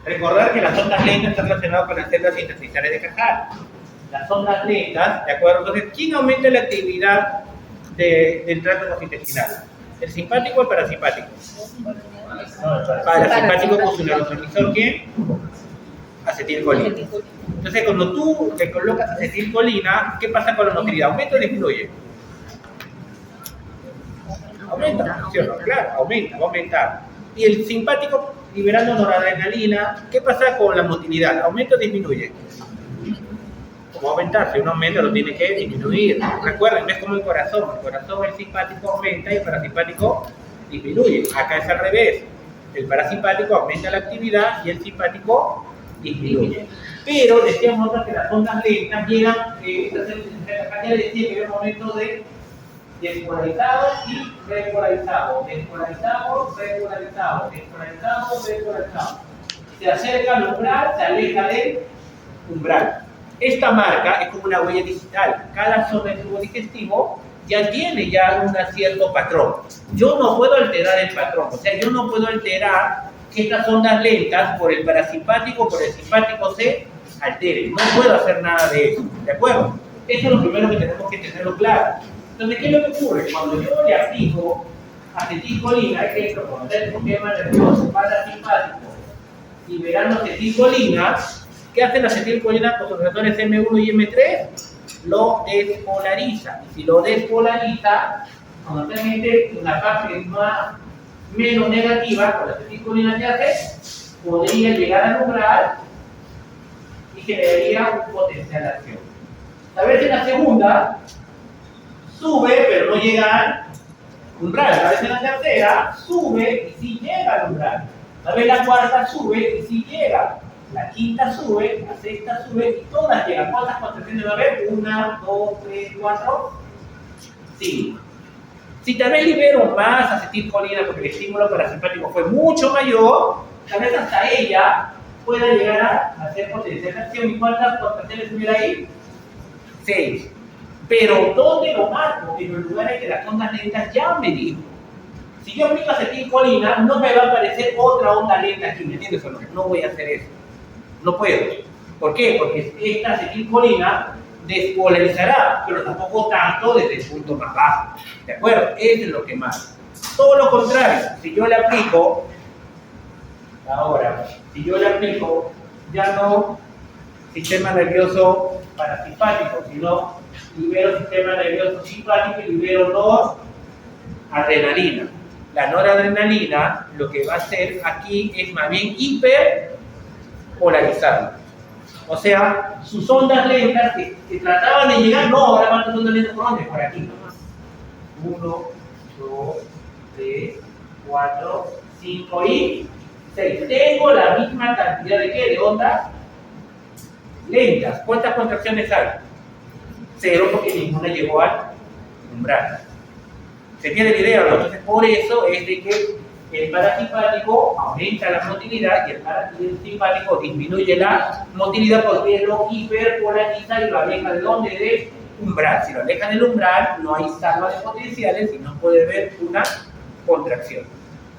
Recordar que las ondas lentas están relacionadas con las células intersticiales de Cajal. Las ondas lentas, ¿de acuerdo? Entonces, ¿quién aumenta la actividad del tracto intestinal? ¿El simpático o el parasimpático? Parasimpático con su neurotransmisor, ¿quién? Acetilcolina. Entonces, cuando tú te colocas acetilcolina, ¿qué pasa con la motilidad? ¿Aumenta o disminuye? Aumenta, ¿sí o no? Claro, aumenta, va a aumentar. Y el simpático liberando noradrenalina, ¿qué pasa con la motilidad? ¿Aumenta o disminuye? Como aumentar, si uno aumenta lo tiene que disminuir. Recuerden, no es como el corazón el simpático aumenta y el parasimpático disminuye. Acá es al revés, el parasimpático aumenta la actividad y el simpático disminuye. Pero decíamos nosotros que las ondas lentas llegan, acá ya decía que había un momento de despolarizado y repolarizado, despolarizado, repolarizado, despolarizado, repolarizado. Se acerca al umbral, se aleja del umbral. Esta marca es como una huella digital. Cada zona del tubo digestivo ya tiene un cierto patrón. Yo no puedo alterar el patrón, o sea, yo no puedo alterar que estas ondas lentas por el parasimpático, por el simpático se alteren. No puedo hacer nada de eso, ¿de acuerdo? Eso es lo primero que tenemos que tenerlo claro. Entonces, ¿qué es lo que ocurre? Cuando yo le aplico acetilcolina, ejemplo, cuando está el sistema nervioso parasimpático liberando acetilcolina, ¿qué hace la acetilcolina con sus receptores M1 y M3? Lo despolariza. Y si lo despolariza, cuando se mete una parte menos negativa, con la acetilcolina que hace, podría llegar al umbral y generaría un potencial de acción. A veces en la segunda sube, pero no llega al umbral. A veces en la tercera sube y sí llega al umbral. A veces la cuarta sube y sí llega. La quinta sube, la sexta sube y todas llegan. ¿Cuántas contracciones va a haber? 1, 2, 3, 4, 5. Si tal vez libero más acetilcolina porque el estímulo parasimpático fue mucho mayor, tal vez hasta ella pueda llegar a hacer potencial de acción. ¿Y cuántas contracciones hubiera ahí? 6. Pero ¿dónde lo marco? En los lugares que las ondas lentas ya me dijo. Si yo aplico acetilcolina, no me va a aparecer otra onda lenta aquí, ¿me entiendes o no? No voy a hacer eso. No puedo. ¿Por qué? Porque esta acetilcolina despolarizará, pero tampoco tanto desde el punto más bajo. ¿De acuerdo? Eso es lo que más. Todo lo contrario, si yo le aplico, ya no sistema nervioso parasimpático, sino libero sistema nervioso simpático y libero noradrenalina. La noradrenalina lo que va a hacer aquí es más bien hiperpolarizarla. O sea, sus ondas lentas que trataban de llegar, no, ahora van tus ondas lentas por dónde, por aquí. 1, 2, 3, 4, 5 y 6. Tengo la misma cantidad de ¿qué? De ondas lentas. ¿Cuántas contracciones hay? 0 porque ninguna llegó al umbral. ¿Se tiene la idea? Entonces, por eso es de que el parasimpático aumenta la motilidad y el simpático disminuye la motilidad porque lo hiperpolariza y lo aleja de dónde? Del umbral. Si lo aleja del umbral, no hay salva de potenciales y no puede haber una contracción.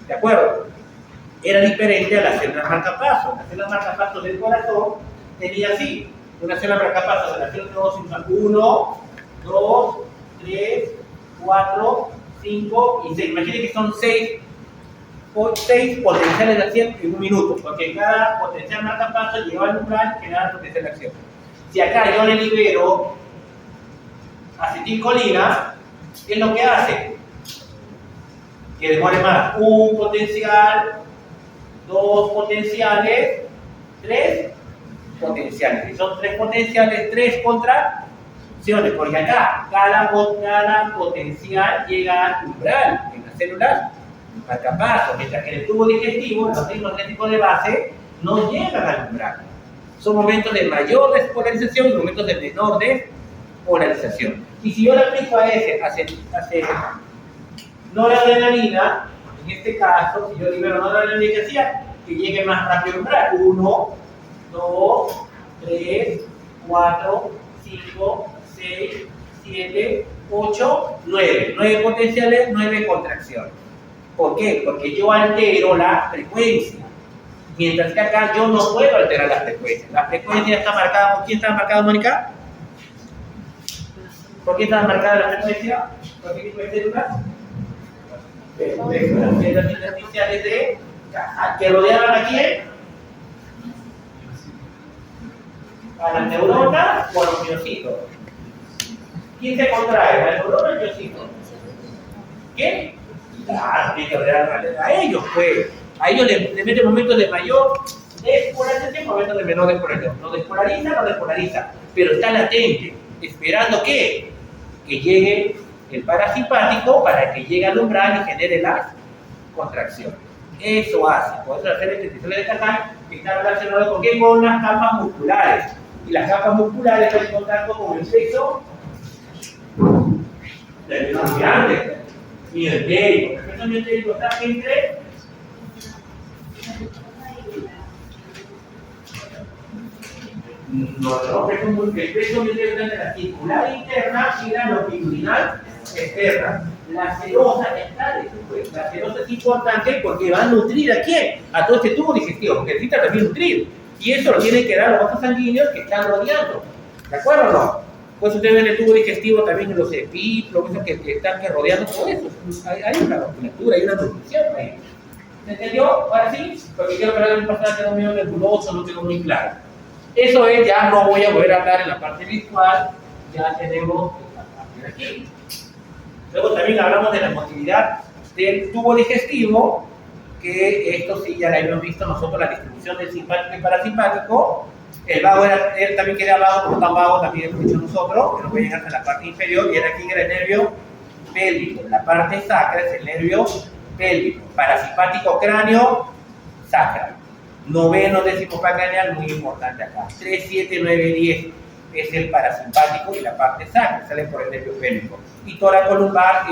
¿De acuerdo? Era diferente a las células marcapasos. Las células marcapasos del corazón tenía así. Una célula marcapaso de la célula 1, 2, 3, 4, 5 y 6. Imaginen que son 6 potenciales de acción en un minuto, porque cada potencial marcapaso lleva al umbral y genera potencial de acción. Si acá yo le libero acetilcolina, ¿qué es lo que hace? Que demore más. Un potencial, 2 potenciales, 3 potenciales. Y son 3 potenciales, 3 contracciones, porque acá cada potencial llega al umbral en las células marcapasos, mientras que en el tubo digestivo los ritmos eléctricos de base no llegan al umbral. Son momentos de mayor despolarización y momentos de menor despolarización. Y si yo le aplico a ese noradrenalina, en este caso, si yo libero noradrenalina, ¿qué hacía? Que llegue más rápido al umbral. 1, 2, 3, 4, 5, 6, 7, 8, 9. 9 potenciales, 9 contracciones. ¿Por qué? Porque yo altero la frecuencia. Mientras que acá yo no puedo alterar las frecuencias. La frecuencia está marcada, ¿por quién está marcada, Mónica? ¿Por qué está marcada la frecuencia? ¿Por qué tipo de células? Las células intersticiales de que rodeaban a quién? A las neuronas o a los miocitos. ¿Quién se contrae? ¿La neurona o el miocito? ¿Quién? Claro, tiene que rodear a ellos, pues. A ellos le mete momentos de mayor despolarización y momentos de menor despolarización. No despolariza, no despolariza. Pero está latente, esperando que llegue el parasimpático para que llegue al umbral y genere las contracciones. Eso hace. Por eso hacer este episodio de Cajal está relacionado con qué? Con las capas musculares. Y las capas musculares están en contacto con el sexo del estudiante y el médico. El sexo médico está entre el peso médico está entre la circular interna y la longitudinal externa. La serosa está después. La serosa es importante porque va a nutrir ¿a quién? A todo este tubo digestivo, porque necesita también nutrir. Y eso lo tienen que dar los vasos sanguíneos que están rodeando. ¿De acuerdo o no? Pues ustedes ven el tubo digestivo también en los epíflogos, esos que están rodeando todo eso. Hay una musculatura, hay una nutrición ahí. ¿Se entendió? Ahora sí, porque quiero que la vez pasada quedó medio nebuloso, no quedó muy claro. Eso es, ya no voy a volver a hablar en la parte visual, ya tenemos esta parte de aquí. Luego también hablamos de la motilidad del tubo digestivo, que esto sí ya la hemos visto nosotros, la distribución del simpático y parasimpático. El vago él también queda vago, como tan vago también hemos dicho nosotros, que no puede llegar hasta la parte inferior, y era aquí era el nervio pélvico. La parte sacra es el nervio pélvico. Parasimpático cráneo, sacra. Noveno décimo craneal, muy importante acá. 3, 7, 9, 10 es el parasimpático y la parte sacra, sale por el nervio pélvico. Y toracolumbar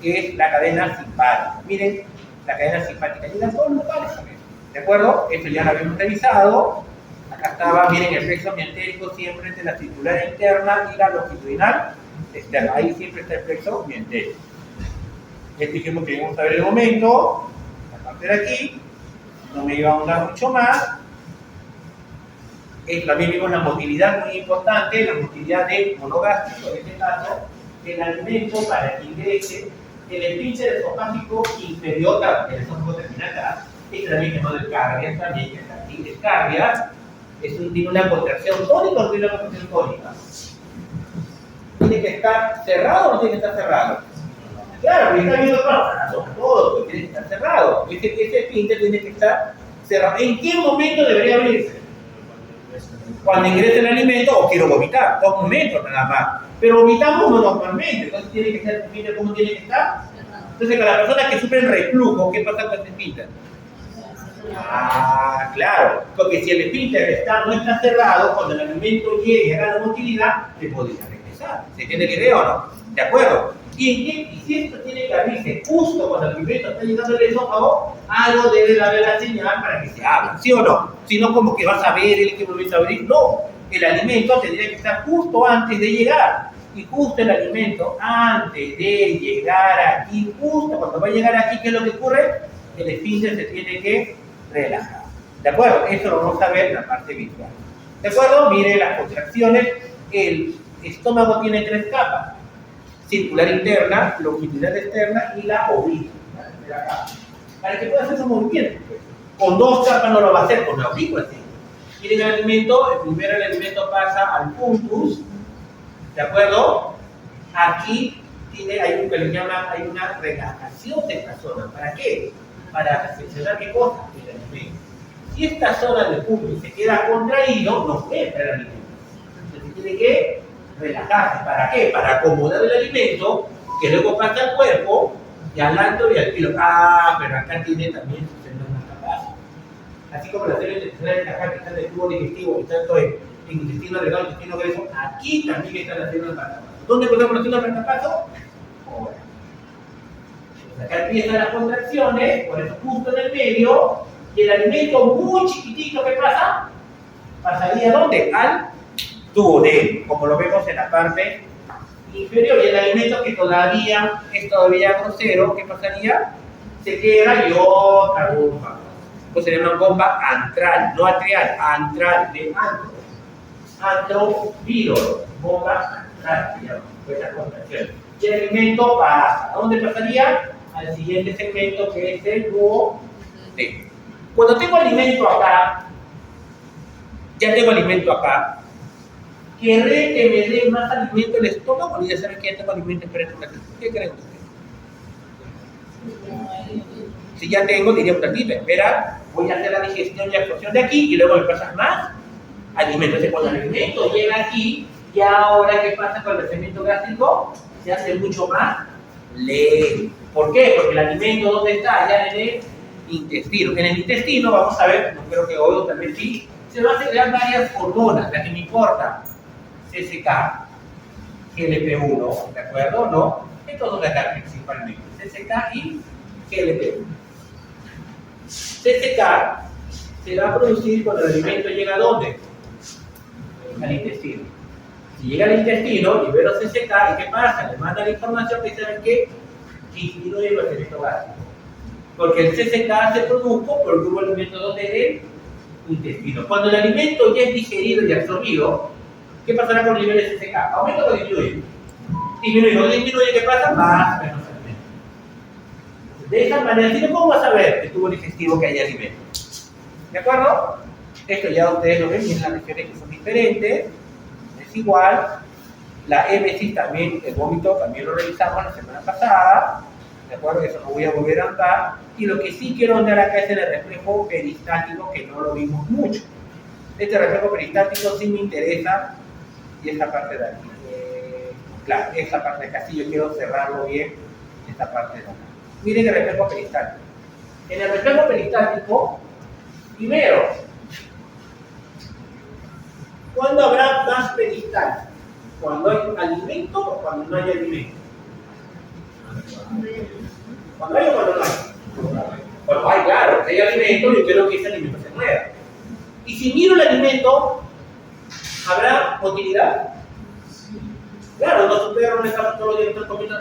es la cadena simpática. Miren, la cadena simpática y las dos lumbres también. ¿De acuerdo? Esto ya lo habíamos revisado. Acá estaba, miren, el plexo mientérico siempre entre la circular interna y la longitudinal externa. Ahí siempre está el plexo mientérico. Este dijimos que íbamos a ver el momento, la parte de aquí, no me iba a ahondar mucho más. También vimos la motilidad muy importante, la motilidad del monogástrico, en este caso, el alimento para que ingrese el esfínter esofágico inferior, el esófago termina acá, y también no del cardia, también que está aquí, el cardia tiene una contracción tónica o no tiene una contracción tónica. ¿Tiene que estar cerrado o no tiene que estar cerrado? Claro, porque está viendo todo, porque tiene que estar cerrado. Ese esfínter tiene que estar cerrado. ¿En qué momento debería abrirse? Cuando ingrese el alimento o quiero vomitar, 2 momentos nada más. Pero vomitamos normalmente, entonces tiene que estar el esfínter, ¿cómo tiene que estar? Entonces, con las personas que sufren reflujo, ¿qué pasa con el esfínter? Ah, claro, porque si el esfínter no está cerrado, cuando el alimento llegue a la motilidad, te podría regresar. ¿Se entiende la idea o no? ¿De acuerdo? Y si esto tiene que abrirse justo cuando el alimento está llegando al esófago, algo debe darle la señal para que se abra, ¿sí o no? Si no, como que vas a ver el que volvés a abrir, no. El alimento tendría que estar justo antes de llegar. Y justo el alimento, antes de llegar aquí, justo cuando va a llegar aquí, ¿qué es lo que ocurre? El esfínter se tiene que relajar. ¿De acuerdo? Eso lo vamos a ver en la parte visual. ¿De acuerdo? Mire las contracciones. El estómago tiene 3 capas. Circular interna, longitudinal externa y la obliqua. Para que pueda hacer su movimiento. Con 2 capas no lo va a hacer, con la oblicua sí. Miren el alimento, primero el alimento pasa al puntus. ¿De acuerdo? Aquí hay una relajación de esta zona. ¿Para qué? Para seleccionar qué cosa, el alimento. Si esta zona del puntus se queda contraído, no puede entrar el alimento. Entonces tiene que relajarse. ¿Para qué? Para acomodar el alimento que luego pasa al cuerpo y al alto y al filo. Ah, pero acá tiene también sus células capaces. Así como las células intestinales acá que están en el tubo digestivo y tanto en intestino delgado, intestino grueso, aquí también están las células marcapasos. ¿Dónde encontramos las células marcapasos? Ahora. Acá empiezan las contracciones, por eso justo en el medio, y el alimento muy chiquitito que pasa, pasaría ¿dónde? Al duodeno, como lo vemos en la parte inferior. Y el alimento que es todavía grosero, ¿qué pasaría? Se queda y otra bomba. Pues se llama bomba antral, no atrial, antral de antrovirus, bomba antral, digamos, esta contracción. Y el alimento pasa, ¿a dónde pasaría? Al siguiente segmento, que es el duodeno. Cuando tengo alimento acá, ya tengo alimento acá, ¿querré que me dé más alimento el estómago? Y ya saben que ya tengo alimento en el aquí. ¿Qué creen ustedes? Si ya tengo, diría un ratito, espera, voy a hacer la digestión y absorción de aquí y luego me pasas más alimento. Entonces, cuando el alimento llega aquí, ya ahora, ¿qué pasa con el crecimiento gástrico? Se hace mucho más lento. ¿Por qué? Porque el alimento, ¿dónde está? Ya en el intestino. En el intestino, vamos a ver, no creo que hoy también sí, se van a crear varias hormonas, las que me importan. CCK, GLP-1, ¿de acuerdo? ¿No? Esto es de acá principalmente. CCK y GLP-1. CCK se va a producir cuando el alimento llega ¿a dónde? Al intestino. Si llega al intestino, libero CCK y ¿qué pasa? Le manda la información que saben que disminuye el crecimiento gástrico. Porque el CCK se produjo por el grupo de alimentos donde el intestino. Cuando el alimento ya es digerido y absorbido, ¿qué pasará con el nivel de CCK? ¿Aumenta o disminuye? Disminuye. ¿No disminuye? ¿Qué pasa? Más o menos alimento. De esa manera, si no, ¿cómo vas a ver que tuvo digestivo que hay alimento? ¿De acuerdo? Esto ya ustedes lo ven, y en las regiones que son diferentes, es igual. La hemesis también, el vómito, también lo revisamos la semana pasada. ¿De acuerdo? Eso no voy a volver a andar. Y lo que sí quiero andar acá es el reflejo peristático, que no lo vimos mucho. Este reflejo peristático sí me interesa, y esta parte de aquí. Claro, esta parte de acá sí yo quiero cerrarlo bien, esta parte de acá. Miren el reflejo peristático. En el reflejo peristático, primero, ¿cuándo habrá más peristalsis? ¿Cuando hay alimento o cuando no hay alimento? ¿Cuando hay o cuando no hay? Cuando hay, claro, hay alimento, yo quiero que ese alimento se mueva. Y si miro el alimento, ¿habrá motilidad? Claro, no su perro me está todos los días comiendo.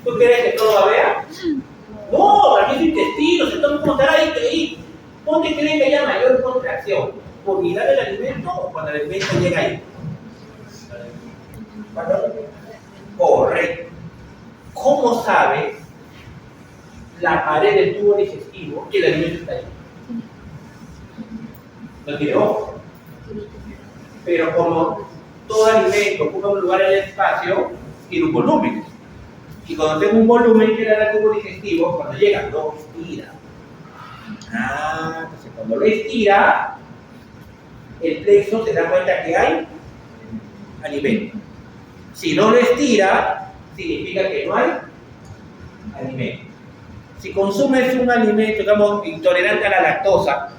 ¿Tú quieres que todo la vea? No, aquí es intestino, se toma como estar ahí. ¿Dónde creen que haya mayor contracción? ¿Por mirar el alimento o cuando el alimento llega ahí? Correcto. ¿Cómo sabe la pared del tubo digestivo que el alimento está ahí? No tiene ojo. Pero como todo alimento ocupa un lugar en el espacio, tiene un volumen. Y cuando tengo un volumen que era el tubo digestivo, cuando llega, lo estira. Entonces cuando lo estira, el plexo se da cuenta que hay alimento. Si no lo estira, significa que no hay alimento. Si consumes un alimento, digamos, intolerante a la lactosa,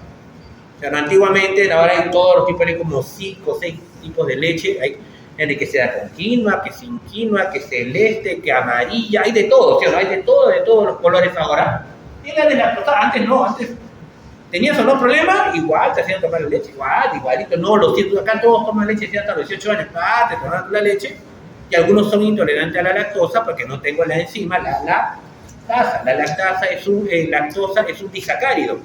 o sea, antiguamente, ahora hay todos los tipos, hay como 5 o 6 tipos de leche, hay en el que se da con quinoa, que sin quinoa, que celeste, que amarilla, hay de todo, ¿sí? Hay de todos los colores ahora. Y la de lactosa, antes no, antes tenías o no problema, igual te hacían tomar la leche, igualito, no, lo siento, acá todos toman leche hasta los 18 años, te toman la leche, y algunos son intolerantes a la lactosa porque no tengo la enzima, la lactasa. La lactasa lactosa es un disacárido,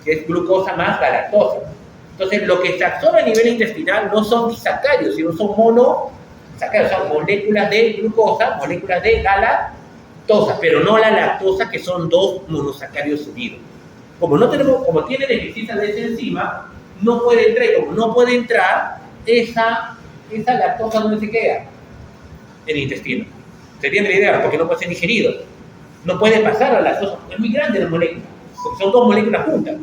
que es glucosa más galactosa. Entonces, lo que se absorbe a nivel intestinal no son disacáridos, sino son monosacáridos, son moléculas de glucosa, moléculas de galactosa, pero no la lactosa, que son 2 monosacáridos unidos. Como tiene deficiencia de esa enzima, no puede entrar, y como no puede entrar, esa lactosa, ¿dónde se queda? En el intestino. ¿Se entiende la idea? Porque no puede ser digerido. No puede pasar a la lactosa, es muy grande la molécula, porque son 2 moléculas juntas.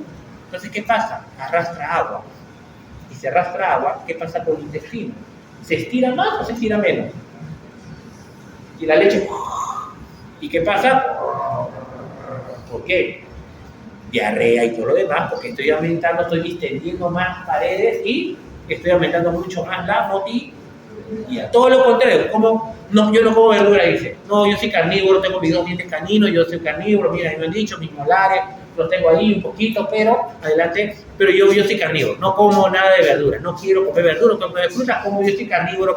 Entonces, ¿qué pasa? Arrastra agua. Y si arrastra agua, ¿qué pasa con el intestino? ¿Se estira más o se estira menos? Y la leche... ¿Y qué pasa? ¿Por qué? Diarrea y todo lo demás, porque estoy aumentando, estoy distendiendo más paredes y estoy aumentando mucho más la motilidad. Todo lo contrario, yo no como verdura, dice. No, yo soy carnívoro, tengo mis 2 dientes caninos, yo soy carnívoro, mira, me han dicho, mis molares, los tengo ahí un poquito, pero, adelante, pero yo soy carnívoro, no como nada de verdura, no quiero comer verdura, no quiero comer frutas, como yo soy carnívoro.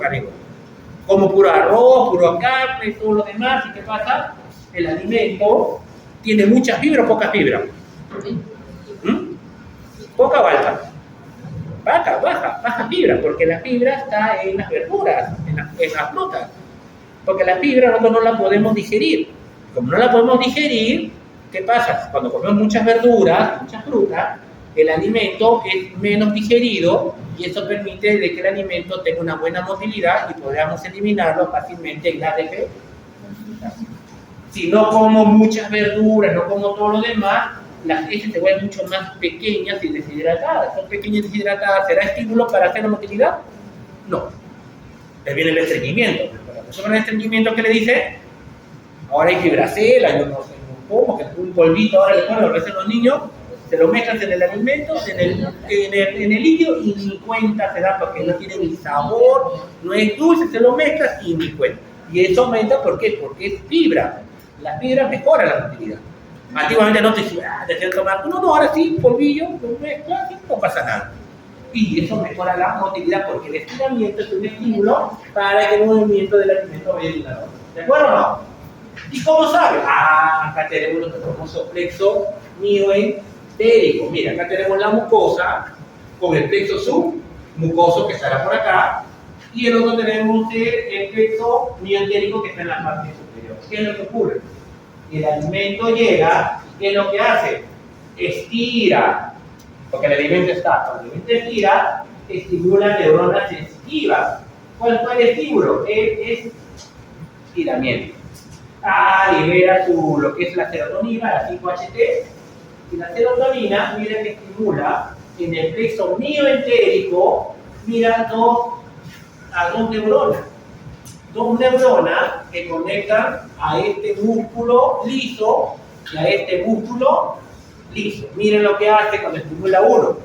Como puro arroz, puro carne, todo lo demás, ¿y qué pasa? El alimento tiene mucha fibra o poca fibra. ¿Mm? ¿Poca o alta? Baja fibra, porque la fibra está en las verduras, en las frutas. Porque la fibra nosotros no la podemos digerir. Como no la podemos digerir, ¿qué pasa? Cuando comemos muchas verduras, muchas frutas, el alimento es menos digerido y eso permite de que el alimento tenga una buena motilidad y podamos eliminarlo fácilmente en la ATP. Si no como muchas verduras, no como todo lo demás, las heces se vuelven mucho más pequeñas y deshidratadas. Son pequeñas y deshidratadas. ¿Será estímulo para hacer la motilidad? No. Le viene el estreñimiento. Sobre el estreñimiento, ¿qué le dice? Ahora hay fibracela, yo no sé cómo, que un polvito ahora le ponen, lo que hacen los niños, se lo mezclan en el alimento, en el líquido y ni cuenta se da porque no tiene ni sabor, no es dulce, se lo mezclan y ni cuenta. Y eso aumenta, ¿por qué? Porque es fibra. La fibra mejora la motilidad. Antiguamente no te decían tomar, no, ahora sí, polvillo, lo mezclas y no pasa nada. Y eso mejora la motilidad porque el estiramiento es un estímulo para que el movimiento del alimento vaya de lado. ¿De acuerdo o no? ¿Y cómo sabe? Acá tenemos nuestro famoso plexo mioentérico. Mira, acá tenemos la mucosa con el plexo submucoso que estará por acá y el otro tenemos el plexo mioentérico que está en la parte superior. ¿Qué es lo que ocurre? El alimento llega, ¿qué es lo que hace? Estira. Porque el alimento está, cuando el alimento estira, estimula neuronas sensitivas. ¿Cuál fue el estímulo? Es estiramiento. Libera lo que es la serotonina, la 5-HT. Y la serotonina, mira que estimula en el plexo mioentérico, mira a dos neuronas. Dos neuronas que conectan a este músculo liso y a este músculo liso. Miren lo que hace cuando estimula uno.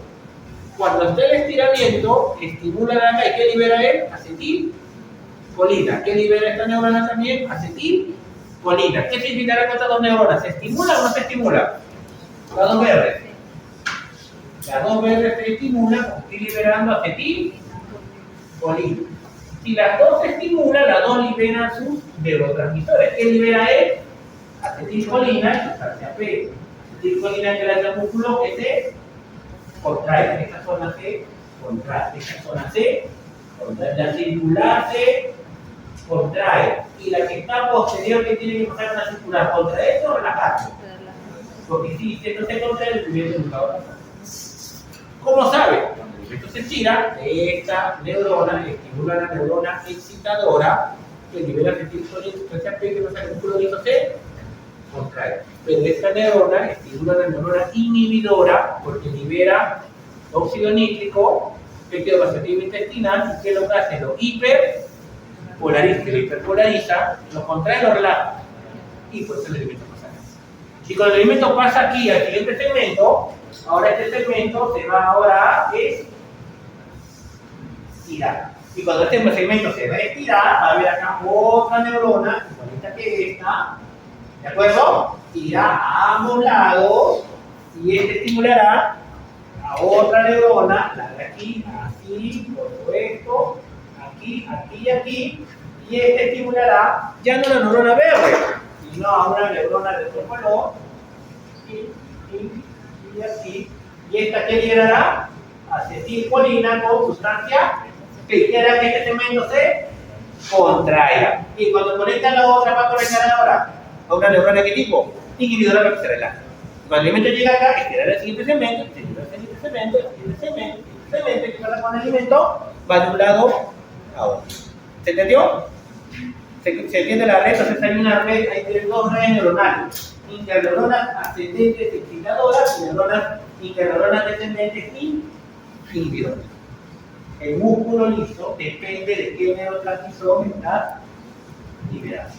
Cuando está el estiramiento, estimula la acá y ¿qué libera él? Acetilcolina. ¿Qué libera esta neurona también? Acetilcolina. ¿Qué significará con estas dos neuronas? ¿Se estimula o no se estimula? Las dos verdes. Las dos verdes se estimulan, estoy liberando acetilcolina. Si las dos se estimulan, las dos liberan sus neurotransmisores. ¿Qué libera él? Acetilcolina y sustancia P. Acetilcolina que le hace al músculo que se contrae. Esta zona se contrae. Esta zona se contrae. La circular se contrae. Y la que está posterior, que tiene que pasar una circular, contrae o relajarse. Porque si no se contrae, el movimiento nunca va a pasar. ¿Cómo sabe? Cuando el movimiento se estira, esta neurona estimula la neurona excitadora que libera acetilcolina y sustancia P que pasa que el músculo liso se contrae. Pero esta neurona estimula la neurona inhibidora porque libera óxido nítrico, péptido vasodilatorio intestinal, y que lo que hace lo hiperpolariza, que lo hiperpolariza, lo contrae, lo relaja. Y pues el alimento pasa acá. Y cuando el alimento pasa aquí al siguiente segmento, ahora este segmento se va ahora a estirar. Y cuando este segmento se va a estirar, va a haber acá otra neurona, igualita que esta, ¿de acuerdo? Irá a ambos lados y este estimulará a otra neurona, la de aquí, así, por esto, aquí, aquí y aquí, y este estimulará ya no la neurona verde, sino a una neurona de otro color, y así, y esta que liberará acetilcolina con sustancia que hará que este segmento se contraiga. Y cuando conecta la otra, va a conectar ahora a una neurona de qué tipo? Inhibidora para que se relaje. Cuando el alimento llega acá, estirar el siguiente segmento, estirar el siguiente segmento, el siguiente segmento, el segmento que pasa con el alimento, va de un lado a otro. ¿Se entendió? ¿Se entiende la red? Entonces hay una red, hay dos redes neuronales. Interneuronas ascendentes excitadoras y neuronas interneuronas descendentes inhibidoras. El músculo liso depende de qué neurotransmisor está liberado.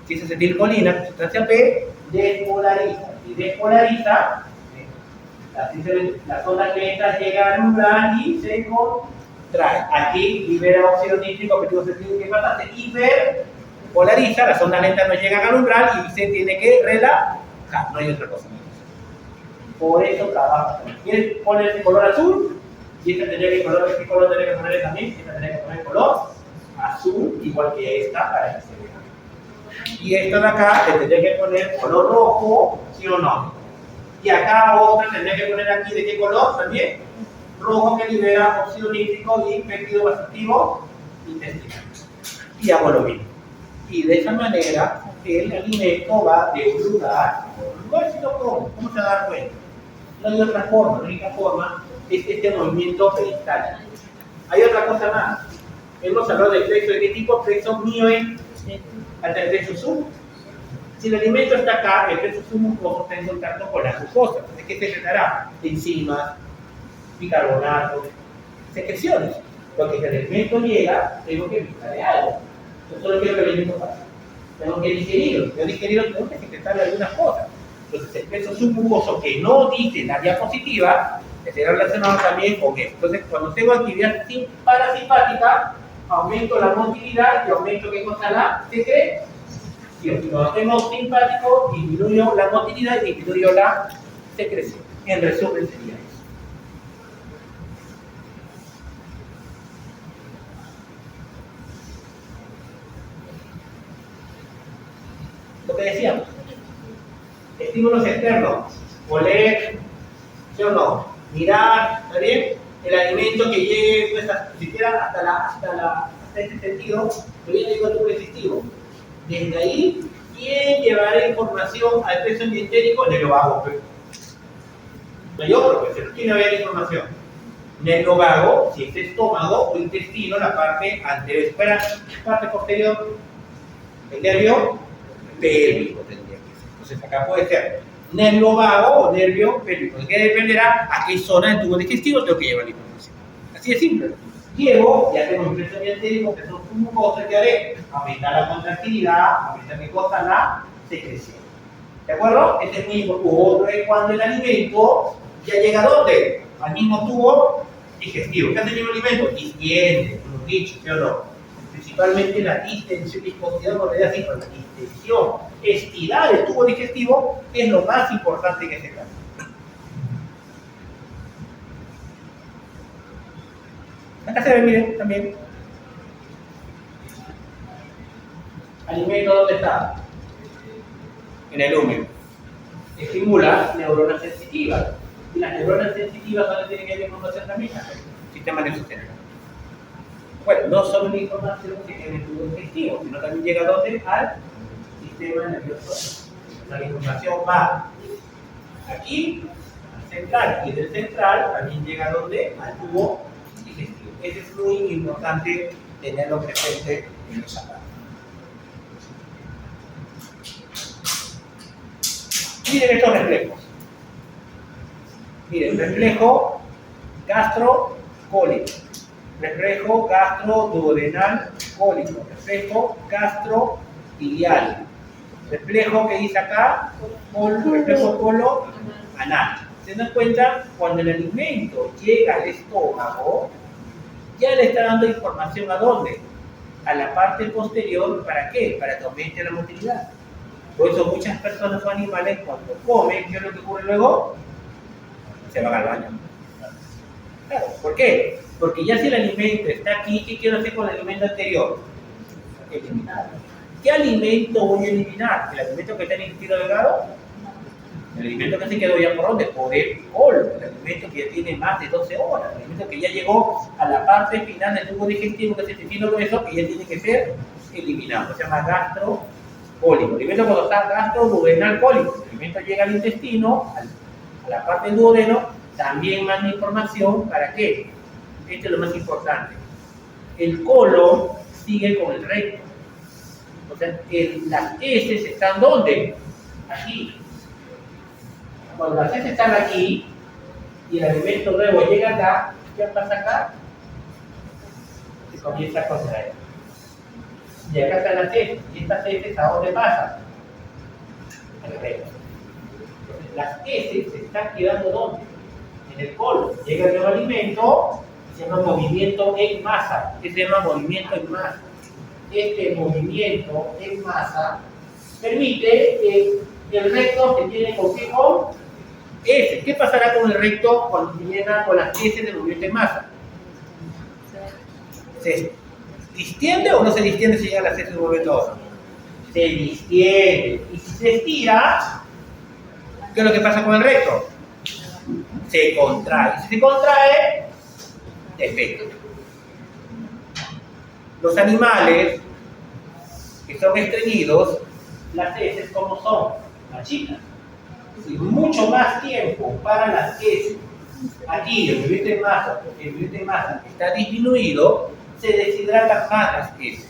Si es acetilcolina, sustancia P, despolariza. Y despolariza, las ondas lentas llegan al umbral y se contrae. Aquí libera óxido nítrico, péptido vasodilatorio, ¿qué pasa? Se hiperpolariza, las ondas lentas no llegan al umbral y se tiene que relajar. No hay otra cosa. Por eso trabaja. ¿Quieres poner el color azul? Y esta tendría que color, ¿qué color tendría que poner también? Esta tendría que poner color azul, igual que esta, para que se vea. Y esta de acá le tendría que poner color rojo, ¿sí o no? Y acá otra tendría que poner aquí de qué color también. Rojo, que libera óxido nítrico y péptido vascutivo intestinal. Y hago lo mismo. Y de esa manera el alimento va de un lugar a otro lugar. Si lo como, ¿cómo se va a dar cuenta? No hay otra forma, la única forma es este movimiento peristáltico. Hay otra cosa más. Hemos hablado del plexo. ¿De qué tipo? Plexo mioe hasta el plexo sub. Si el alimento está acá, el plexo submucoso está en contacto con la glucosa. Entonces, ¿qué secretará? Enzimas, bicarbonatos, secreciones. Porque si el alimento llega, tengo que evitarle algo. Yo solo quiero que el alimento pase. Tengo que digerirlo. Yo digerirlo tengo que secretarle algunas cosas. Entonces, el plexo submucoso que no dice en la diapositiva estará relacionado también con esto. Entonces, cuando tengo actividad parasimpática, aumento la motilidad y aumento ¿qué cosa? La secreción. Cuando tengo simpático, disminuyo la motilidad y disminuyo la secreción. En resumen sería eso. Lo que decíamos. Estímulos externos. Oler, ¿sí o no? Mirar, ¿está bien? El alimento que llegue, pues, siquiera hasta este sentido, que viene del tubo digestivo. Desde ahí, ¿quién llevará información al peso entérico? Nervio vago. No hay otro, pues, ¿quién llevará la información? Nervio vago, si es estómago o intestino, la parte anterior. Espera, parte posterior, el nervio pélvico tendría que ser. Entonces, acá puede ser nervio vago o nervio pélvico. ¿De qué dependerá? A qué zona del tubo digestivo tengo que llevar la información. Así de simple. Llevo, ya tengo un peso entérico, que son mucosas, que haré aumentar la contractilidad, aumentar mi cosa, la secreción. ¿De acuerdo? Este es muy importante. Otro es cuando el alimento ya llega ¿a dónde? Al mismo tubo digestivo. ¿Qué hace el mismo alimento? Distiende, hemos dicho, ¿sí o no? Principalmente la distensión, viscosidad, no le da así, pero la distensión, estirar el tubo digestivo es lo más importante que se hace. Acá se ve, miren, también. Alimento, ¿dónde está? En el húmero. Estimula neuronas sensitivas. Y las neuronas sensitivas, ¿dónde tienen que ver información también? Sistema nervioso central. Bueno, no solo la información que tiene el tubo digestivo, sino también llega ¿a dónde? Al sistema nervioso. La información va aquí, al central, y del central también llega ¿a dónde? Al tubo digestivo. Eso es muy importante tenerlo presente en esa parte. Miren estos reflejos. Miren, reflejo gastrocólico, reflejo gastroduodenal cólico, reflejo gastroilial, reflejo que dice acá, reflejo colo anal. ¿Se dan cuenta? Cuando el alimento llega al estómago, ya le está dando información ¿a dónde? A la parte posterior, ¿para qué? Para que aumente la motilidad. Por eso muchas personas o animales cuando comen, ¿qué es lo que ocurre luego? Se van al baño. Claro, ¿por qué? Porque ya si el alimento está aquí, ¿qué quiero hacer con el alimento anterior? Eliminarlo. ¿Qué alimento voy a eliminar? ¿El alimento que está en el intestino delgado? El alimento que se quedó ya por dónde? Por el colon. El alimento que ya tiene más de 12 horas. El alimento que ya llegó a la parte final del tubo digestivo, que es el intestino grueso, que ya tiene que ser eliminado. Se llama gastrocólico. El alimento cuando está gastroduodenal cólico. El alimento llega al intestino, a la parte del duodeno, también manda información. ¿Para qué? Esto es lo más importante. El colon sigue con el recto. O sea, las heces están ¿dónde? Aquí. Cuando las heces están aquí y el alimento nuevo llega acá, ¿qué pasa acá? Se comienza a contraer. Y acá están las heces. ¿Y estas heces a dónde pasan? Al recto. Entonces, las heces se están quedando ¿dónde? En el colon. Llega el nuevo alimento, se llama movimiento en masa. ¿Qué se llama movimiento en masa? Este movimiento en masa permite que el recto se tiene con qué con S. ¿Qué pasará con el recto cuando se llena con las S del movimiento en masa? ¿Se distiende o no se distiende si llega a las S del movimiento? Se distiende. Y si se estira, ¿Qué es lo que pasa con el recto? Se contrae. Si se contrae, defecto. Los animales que son estreñidos, las heces, ¿cómo son? Machinas. Si mucho más tiempo para las heces, aquí el nivel de masa, porque el nivel de masa está disminuido, se deshidratan más las heces.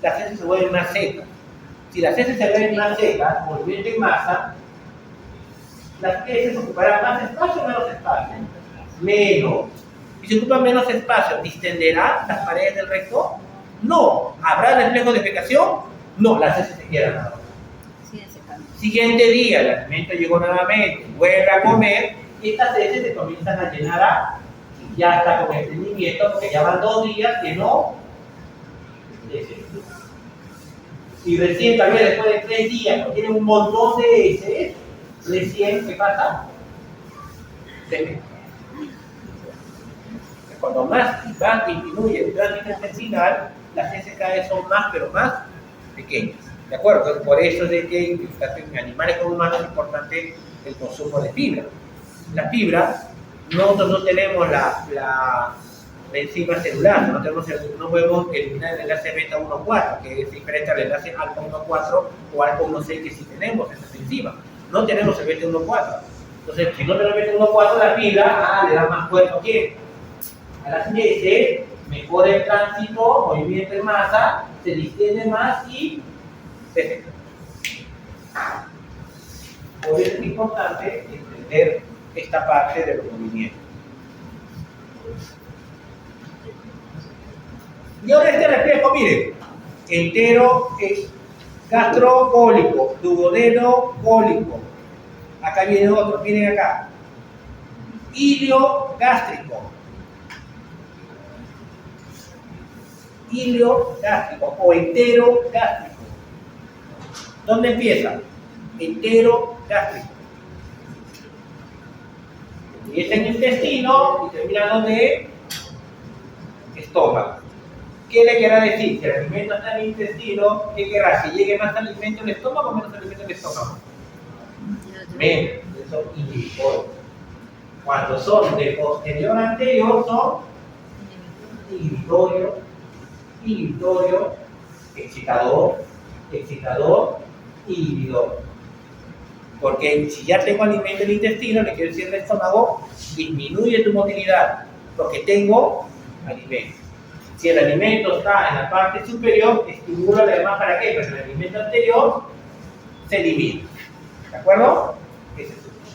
Las heces se vuelven más secas. Si las heces se vuelven más secas, por el nivel de masa, las heces ocuparán más espacio o menos espacio. Menos. Y si ocupan menos espacio, ¿distenderán las paredes del recto? No. ¿Habrá reflejo de defecación? No, las heces se quedan nada más. Siguiente día, el alimento llegó nuevamente, vuelve a comer, y estas heces se comienzan a llenar y ya está con estreñimiento, porque ya van 2 días que no. Y recién, tal vez después de 3 días, cuando tienen un montón de heces, recién, ¿qué pasa? Cuando más disminuye el tránsito intestinal, las heces cada vez son más, pero más pequeñas. ¿De acuerdo? Entonces, por eso es de que en animales como humanos es importante el consumo de fibra. La fibra, nosotros no tenemos la enzima celular, no podemos eliminar el enlace beta 1,4, que es diferente al enlace alfa 1,4 o alfa 1,6, que sí tenemos esas enzimas. No tenemos el beta 1,4. Entonces, si no tenemos el beta 1,4, la fibra le da más cuerpo a las heces, mejora el tránsito, movimiento de masa, se distiende más y se seca. Por eso es importante entender esta parte de los movimientos. Y ahora este reflejo, miren, entero es gastrocólico, duodeno cólico. Acá viene otro, miren acá. Ilio gástrico. Ilio gástrico o entero gástrico. ¿Dónde empieza? Entero gástrico. Y es en el intestino y termina donde estómago. ¿Qué le querrá decir? Si el alimento está en el intestino, ¿qué querrá? ¿Que llegue más alimento al estómago o menos alimento al estómago? Menos, son inhibitorios. Cuando son de posterior a anterior, son inhibitorio, excitador, inhibidor. Porque si ya tengo alimento en el intestino, le quiero decir el estómago, disminuye tu motilidad, porque tengo alimento. Si el alimento está en la parte superior, estimula la demás para qué, pero el alimento anterior se elimina. ¿De acuerdo?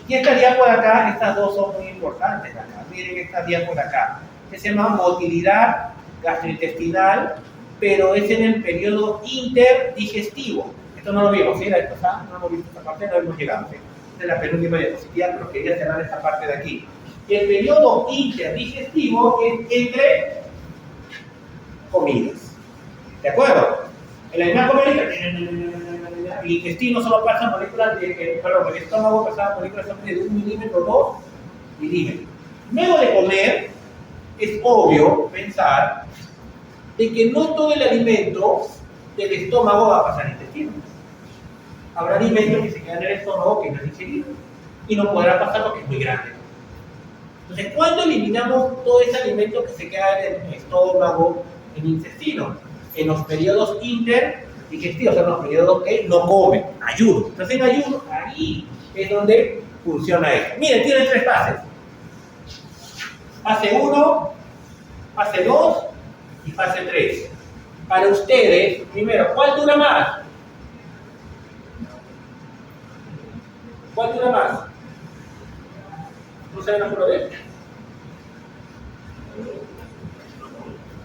Y estas diapos de acá, estas dos son muy importantes acá. Miren estas diapos de acá, que se llama motilidad gastrointestinal, pero es en el periodo interdigestivo. Esto no lo vimos, ¿sí? La vez pasada no hemos visto esta parte, no hemos llegado, ¿sí? Esta es la penúltima diapositiva, pero quería cerrar esta parte de aquí. Y el periodo interdigestivo es entre comidas. ¿De acuerdo? En la misma comida, el intestino solo pasa moléculas el estómago pasa moléculas de 1 milímetro, 2 milímetros. Luego de comer, es obvio pensar de que no todo el alimento del estómago va a pasar al intestino. Habrá alimentos que se quedan en el estómago que no es digerido y no podrá pasar porque es muy grande. Entonces, ¿cuándo eliminamos todo ese alimento que se queda en el estómago, en el intestino? En los periodos interdigestivos, o sea, en los periodos que no comen, ayuno. Entonces, en ayuno, ahí es donde funciona esto. Miren, tiene 3 fases. Fase 1, fase 2 y fase 3. Para ustedes, primero, ¿cuál dura más? ¿Cuál dura más? ¿No saben apuro de esto?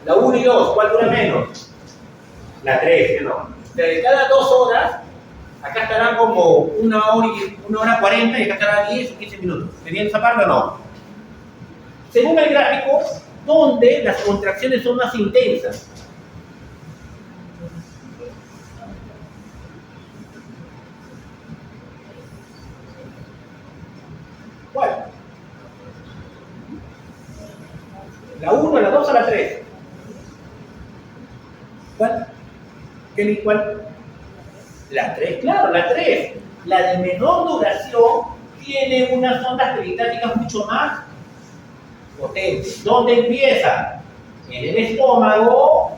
La 1 y 2, ¿cuál dura menos? La 3, ¿no? O sea, de cada 2 horas, acá estará como 1 hora 40 y acá estará 10 o 15 minutos. ¿Se viene esa parte o no? Según el gráfico, donde las contracciones son más intensas. ¿Cuál? ¿La 1, la 2 o la 3? ¿Cuál? ¿Cuál? La 3, claro, la 3. La de menor duración tiene unas ondas peristáticas mucho más potentes. ¿Dónde empieza? En el estómago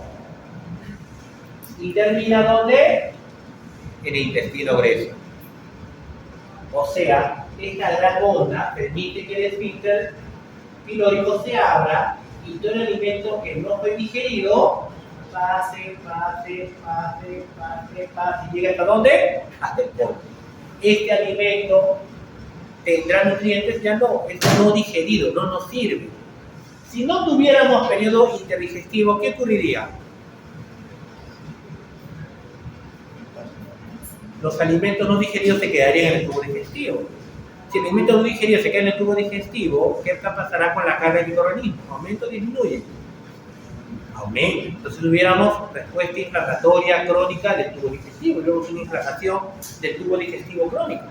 y termina ¿dónde? En el intestino grueso. O sea, esta gran onda permite que el esfínter pilórico se abra y todo el alimento que no fue digerido pase, y llega ¿hasta dónde? Hasta el colon. Este alimento tendrá nutrientes ya no digerido, no nos sirve. Si no tuviéramos periodo interdigestivo, ¿qué ocurriría? Los alimentos no digeridos se quedarían en el tubo digestivo. Si el alimento no digerido se queda en el tubo digestivo, ¿qué pasará con la carga del microorganismo? ¿Aumenta o disminuye? Aumenta. Entonces tuviéramos respuesta inflamatoria crónica del tubo digestivo, y luego una inflamación del tubo digestivo crónico.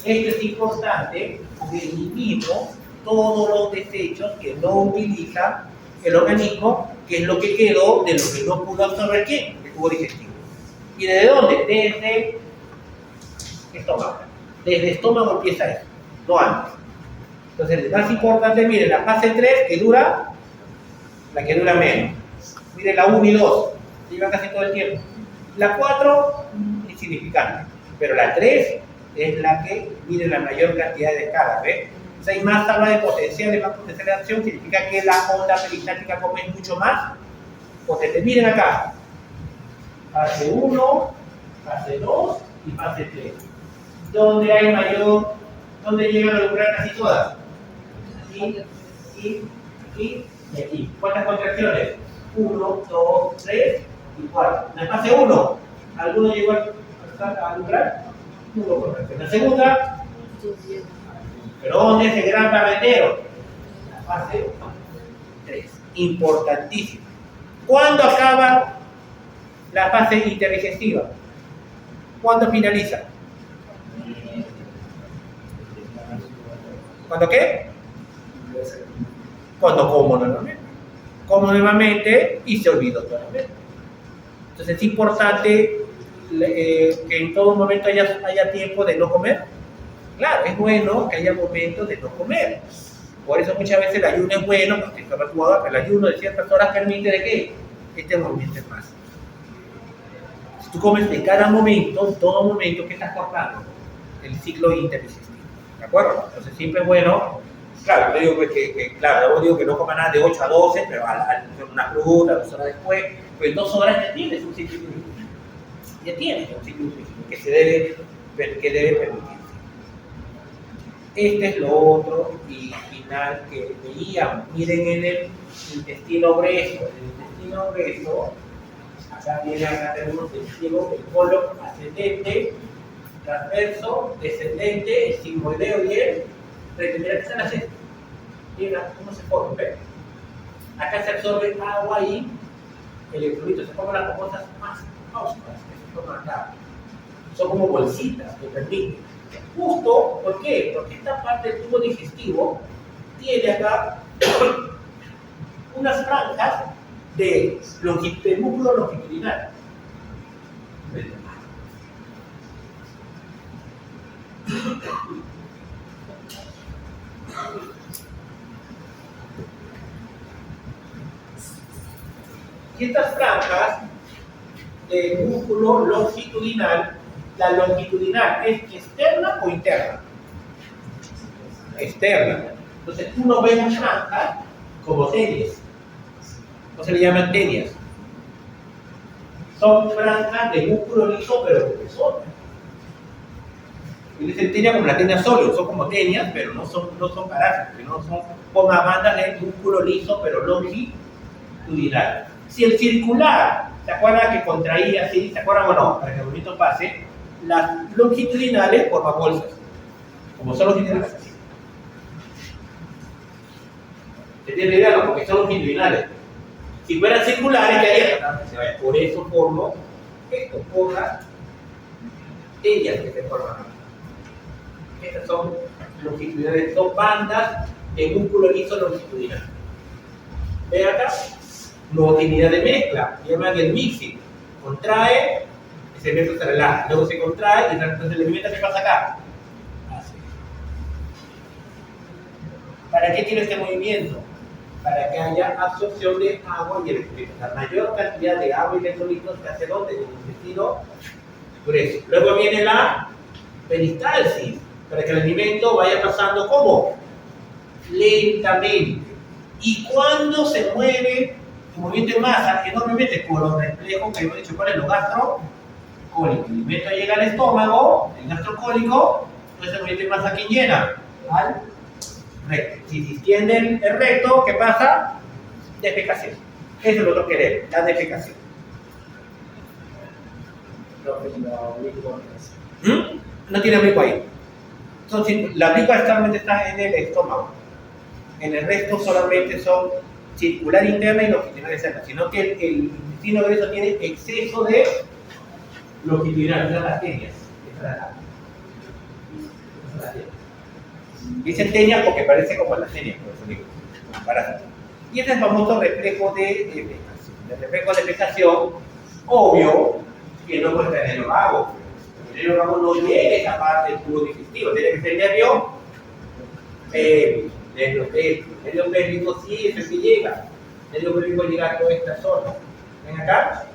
Esto es importante porque eliminamos todos los desechos que no utiliza el organismo, que es lo que quedó de lo que no pudo absorber ¿quién? El tubo digestivo. ¿Y desde dónde? Desde estómago. Desde estómago empieza eso, no antes. Entonces, el más importante, miren, la fase 3 que dura, la que dura menos. Miren la 1 y 2, lleva casi todo el tiempo. La 4, insignificante. Pero la 3 es la que mide la mayor cantidad de descargas, ¿ves? Si hay más tabla de potenciales, más potencial de acción, significa que la onda peristática come mucho más potente. Miren acá, fase 1, fase 2 y fase 3. ¿Dónde hay mayor, dónde llegan a lograr casi todas? Y aquí. ¿Cuántas contracciones? 1, 2, 3 y 4. En la fase 1, ¿alguno llegó a lograr? 1 contracción. La segunda, ¿pero dónde es el gran barrendero? La fase 3. Importantísimo. ¿Cuándo acaba la fase interdigestiva? ¿Cuándo finaliza? ¿Cuándo qué? Cuando como nuevamente. Como nuevamente y se olvidó totalmente. Entonces es importante que en todo momento haya tiempo de no comer. Claro, es bueno que haya momentos de no comer. Por eso muchas veces el ayuno es bueno, porque está actuado, pero el ayuno de ciertas horas permite de que este movimiento es más. Si tú comes en cada momento, en todo momento, ¿qué estás cortando? El ciclo interdigestivo. ¿De acuerdo? Entonces siempre es bueno, claro, yo digo claro, yo digo que no coma nada de 8 a 12, pero una fruta, 2 horas después, pues en 2 horas ya tienes un ciclo interdigestivo. Ya tienes un ciclo interdigestivo que debe permitirse. Este es lo otro y final que veíamos. Miren en el intestino grueso. El intestino grueso, acá tenemos el ciego, el colon ascendente, transverso, descendente, el sigmoideo y el recto. Mira, aquí están las cestas. Mira cómo se forman, ¿ves? Acá se absorbe agua y electrolitos. Se forman las famosas masas óseas que se forman acá. Son como bolsitas que permiten. Justo, ¿por qué? Porque esta parte del tubo digestivo tiene acá unas franjas de músculo longitudinal. Y estas franjas de músculo longitudinal, la longitudinal es externa o interna. Externa. Entonces uno ve las franjas como tenias. No se le llaman tenias. Son franjas de músculo liso pero espesor. Y dicen tenia como la tenia sólida, son como tenias, pero no son parásitos, no son como bandas de músculo liso pero longitudinal. Si el circular, ¿se acuerdan que contraía así? ¿Se acuerdan o no? Para que el movimiento pase, las longitudinales forman bolsas. Como son longitudinales así. ¿Se tiene idea? No, porque son longitudinales. Si fueran circulares, ¿qué haría? Por eso formo esto, por las tenias que se forman. Estas son longitudinales, son bandas de músculo liso longitudinal. ¿Ven acá? No homogeneidad de mezcla, llaman el mixing. Contrae, ese método se relaja, luego se contrae y entonces el movimiento que pasa acá. Así. ¿Para qué quiero este movimiento? Para que haya absorción de agua y electrolitos. La mayor cantidad de agua y electrolitos se hace donde en el intestino grueso. Luego viene la peristalsis, para que el alimento vaya pasando ¿cómo? Lentamente. Y cuando se mueve el movimiento en masa enormemente por los reflejos que hemos dicho, ¿cuál es lo gastrocólico? El alimento llega al estómago, el gastrocólico, entonces el movimiento en masa ¿quién llena? Al recto. Si se extiende el recto, ¿qué pasa? Defecación. Eso es lo que queremos, la defecación. No tiene oblicuo ahí. Entonces, la oblicua solamente está en el estómago. En el resto solamente son circular interna y longitudinal externa, sino que el intestino grueso tiene exceso de longitudinal, las arterias. Dicen tenias porque parece como las tenias, por eso digo, parásito. Y este es el famoso reflejo de defecación. El reflejo de defecación, obvio, que no puede tener el vago. El nervio vago no llega a esa parte del tubo digestivo, tiene que ser el nervio pélvico. El nervio pélvico sí es el que llega. El nervio pélvico llega a toda esta zona. ¿Ven acá?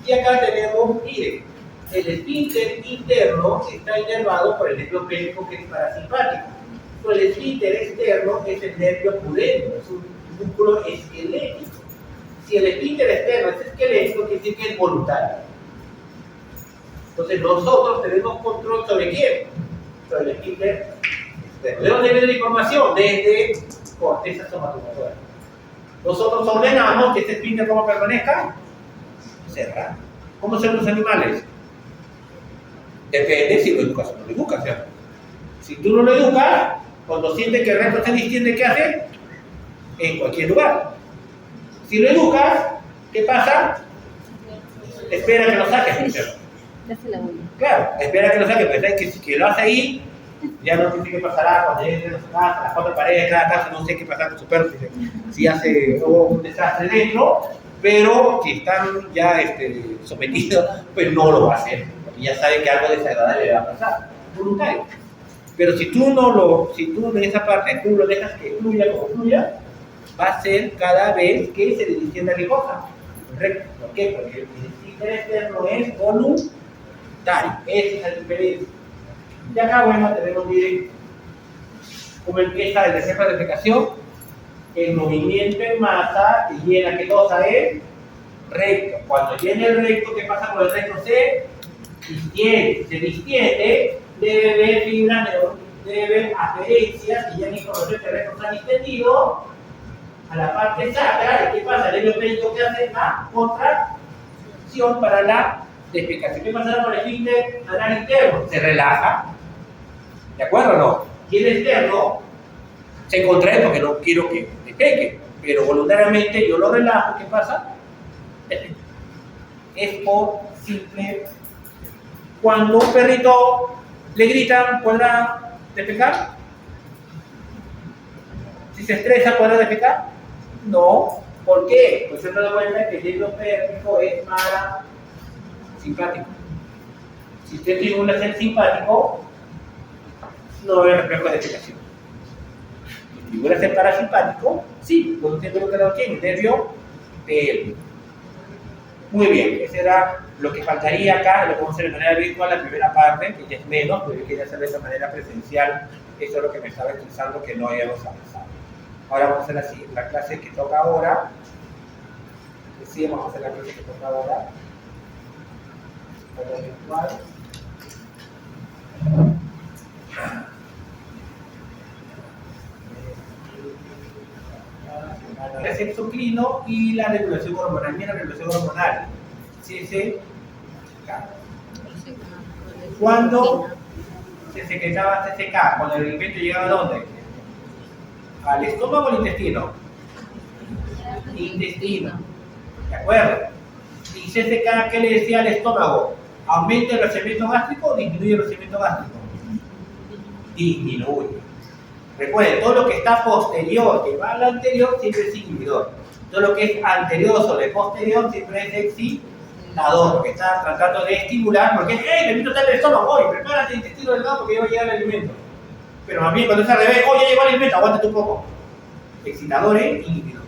Y acá tenemos, miren, el esfínter interno está inervado por el nervio pélvico que es parasimpático. Pero el esfínter externo es el nervio pudendo, es un músculo esquelético. Si el esfínter externo es esquelético, quiere decir que es voluntario. Entonces nosotros tenemos control sobre quién, sobre el esfínter externo. ¿De dónde viene la información? Desde corteza somatomotora. Nosotros ordenamos que este esfínter como permanezca cerrado. ¿Cómo son los animales? Depende si lo educas o no lo educas, ¿cierto? Si tú no lo educas, cuando siente que el recto se distiende, ¿qué hace? En cualquier lugar. Si lo educas, ¿qué pasa? Espera que lo saques, ¿cierto? Claro, espera que lo saques, pero sabes que si lo hace ahí, ya no sé qué pasará cuando llegue a las cuatro paredes de cada casa, no sé qué pasará con su perro, si hace un desastre dentro, pero si están ya sometidos, pues no lo va a hacer, porque ya sabe que algo desagradable le va a pasar, voluntario. Pero si tú en esa parte tú lo dejas que fluya como fluya, va a ser cada vez que se le distienda la cosa. ¿Correcto? ¿Por qué? Porque el esfínter externo es voluntario. Esa es la diferencia. Y acá, bueno, tenemos, miren, cómo empieza el reflejo de defecación. El movimiento en masa que llena, ¿qué cosa es? Recto. Cuando llena el recto, ¿qué pasa con el recto? Se distiende, debe haber fibras, debe haber aferencias, y ya la información que el recto está distendido a la parte sacra. ¿Y qué pasa? El nervio pélvico que hace la contracción para la defecación. ¿Qué pasará con el esfínter anal interno? Se relaja, ¿de acuerdo o no? Y el externo se contrae porque no quiero que defeque, pero voluntariamente yo lo relajo. ¿Qué pasa? Es por simple. Cuando un perrito le gritan, ¿podrá defecar? Si se estresa, ¿podrá defecar? No. ¿Por qué? Pues se da cuenta que el nervio pélvico es parasimpático. Si usted estimula a ser simpático, no va a haber reflejo de defecación. Si estimula a ser parasimpático, sí, cuando usted ve lo que tiene, el nervio pélvico. Muy bien, eso era lo que faltaría acá. Lo podemos hacer de manera virtual, la primera parte, que ya es menos, pero yo quería hacerlo de esa manera presencial. Eso es lo que me estaba estresando, que no hayamos avanzado. Ahora vamos a hacer la clase que toca ahora. Sí, vamos a hacer la clase que toca ahora. Virtual. El sexo endocrino y la regulación hormonal. Mira la regulación hormonal. CSK. ¿Cuándo se secretaba CSK? Cuando el alimento llegaba ¿a dónde? ¿Al estómago o al intestino? Intestino. ¿De acuerdo? ¿Y CSK qué le decía al estómago? ¿Aumenta el vaciamiento gástrico o disminuye el vaciamiento gástrico? Disminuye. Recuerden, todo lo que está posterior, que va al anterior, siempre es inhibidor. Todo lo que es anterior sobre posterior, siempre es excitador, porque está tratando de estimular, porque ¡hey! El alimento está en el estómago, oye, prepárate el intestino delgado porque ya va a llegar el alimento. Pero más bien, cuando es al revés, oye, ya llegó el alimento, aguántate un poco. excitadores, inhibidores.